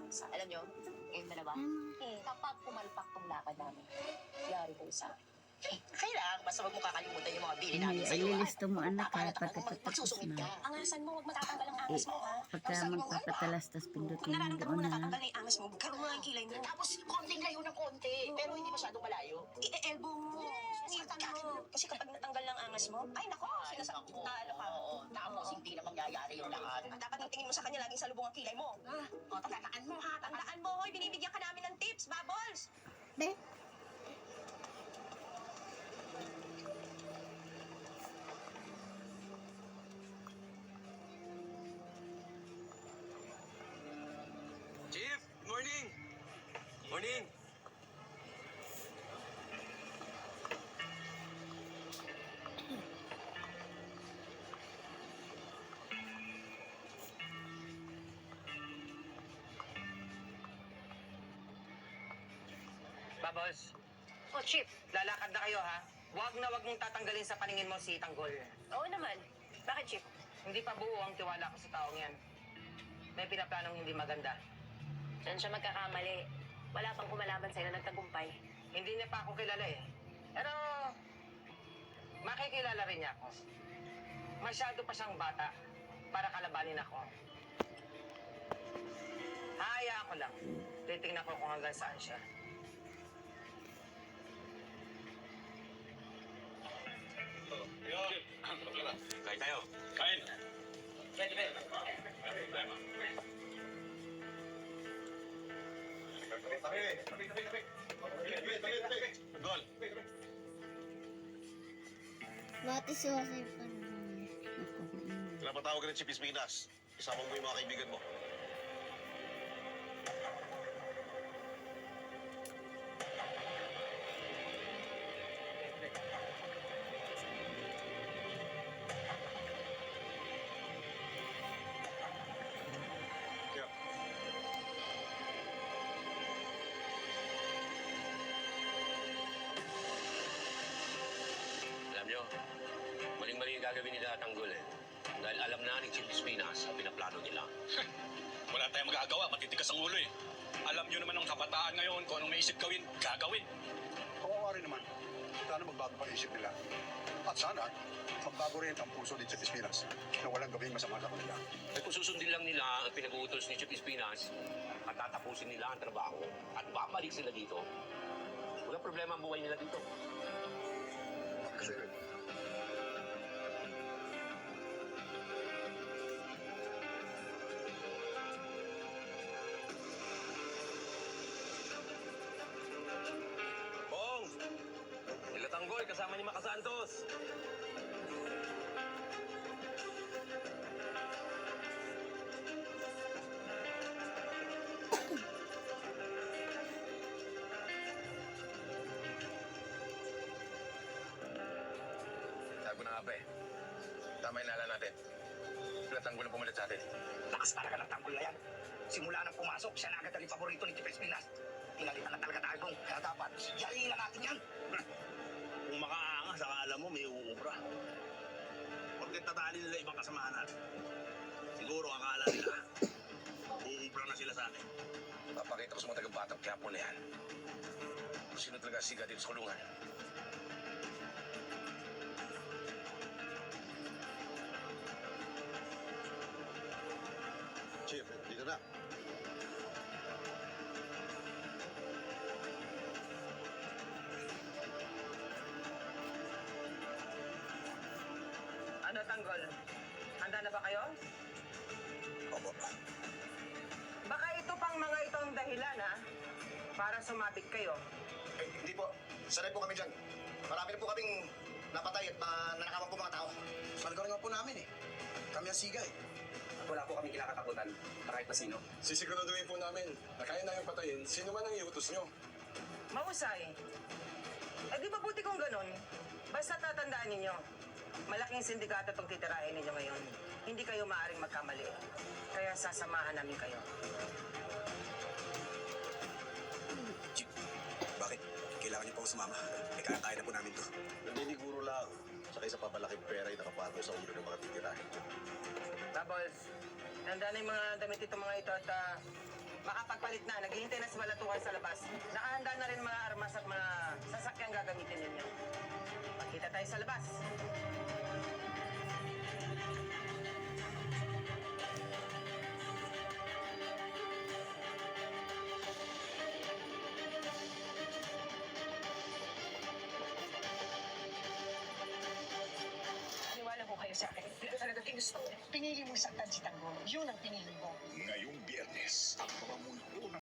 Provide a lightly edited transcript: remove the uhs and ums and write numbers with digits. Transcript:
Alam nyo, kayong dalawa, kapag pumalpak tong lakad namin, yari ko sa akin. Kailangan, basta huwag mo kakalimutan yung mga bili namin sa'yo. Ililisto mo anak ha, pagkatapos Magsusungit na. ka. Angasan mo, huwag matatanggal ang angas mo, ha? Pagka magpapatalas, tas Pag pindutin mo nararamdaman mo doon ha. natatanggal na yung angas mo, karoon mo ang kilay mo. Tapos, konting layo ng konti, pero hindi masyadong malayo. I-elbow mo. Sinitan mo. Kasi kapag natanggal ng angas mo, ay nako, sinasakit yung talo ka. Tapos, hindi na mangyayari yung lahat. Dapat ang tingin mo sa kanya, laging salubong ang kilay mo. O, tandaan mo, ha? Tandaan mo, hoy, binibigyan ka namin ng tips, Bubbles. Be? Chief, morning! Morning! Babos, O, Chip. lalakad na kayo ha. Huwag na huwag mong tatanggalin sa paningin mo si Tanggol. Oo naman. Bakit, Chip? Hindi pa buo ang tiwala ko sa taong yan. May pinaplanong hindi maganda. Diyan siya magkakamali. Wala pang kumalaban sa'yo na nagtagumpay. Hindi niya pa ako kilala eh. Pero, makikilala rin niya ako. Masyado pa siyang bata para kalabanin ako. Hayaan ko lang. Titingnan ko kung hanggang saan siya. Kain tayo. Kain. Gol. Bati si Jose pa naman. Pinapatawag ka ng Chief Espinas. Isama mo yung mga kaibigan mo. Alam nyo, maling-mali yung gagawin nila Tanggol eh. Dahil alam na ni Chief Espinas ang pinaplano nila. Wala tayong magagawa. Matitigas ang ulo eh. Alam nyo naman ang kabataan ngayon kung anong maisip gawin, gagawin. Kawawa rin naman. Sana magbago pa isip nila. At sana, magbago rin ang puso ni Chief Espinas na walang gawing masama sa kanila. At kung susundin lang nila ang pinag-uutos ni Chief Espinas, at tatapusin nila ang trabaho at babalik sila dito, walang problema ang buhay nila dito. Kasi, Bong! Nila Tanggol, kasama ni Maka Santos. Sabi na nga ba eh. Tama yung nala natin. Pinatanggol ang pumalit sa atin. Lakas talaga ng Tanggol na yan. Simula nang pumasok, siya na agad ang paborito ni Chief Espinas. Pinalitan na talaga tayo, Bong. Kaya dapat, yariin na natin yan. Kung makaangas, akala mo may uubra. Porket tatali nila ibang kasamahan natin. Siguro akala nila, uubra na sila sa atin. Papakita ko sa mga taga-batang Quiapo na yan. Kung sino talaga siga dito sa kulungan. Chief, dito na. Ano, Tanggol? Handa na ba kayo? Opo. Baka ito pang mga itong dahilan ha, para sumabit kayo. Eh, hindi po. Sanay po kami dyan. Marami na po kaming napatay at nanakawan po mga tao. Malagaw naman po namin eh. Kami ang siga eh. At wala po kami kinakatakutan na kahit na sino. Sisiguraduhin po namin na kaya namin patayin sino man ang iutos nyo. Mahusay. Eh di mabuti kung ganun. Basta tatandaan ninyo, malaking sindikato itong titirahin ninyo ngayon. Hindi kayo maaaring magkamali. Kaya sasamahan namin kayo. Chief, bakit? Kailangan niyo pa ako sumama. Eh, kaya na po namin to. Naniniguro lang. Saka isa papalaking pera yung nakapato sa ulo ng mga titirahin. Bubbles, tandaan na yung mga damit itong mga ito at makapagpalit na. Naghihintay na si Balatuhan sa labas. Nakahanda na rin mga armas at mga sasakyang gagamitin ninyo. Magkita tayo sa labas. Niwala ko kayo sa akin. Pero talaga ginusto ko. Pinili mo saktan si Tanggol. Yun ang pinili mo. Ngayong Biyernes, ang mga multo ng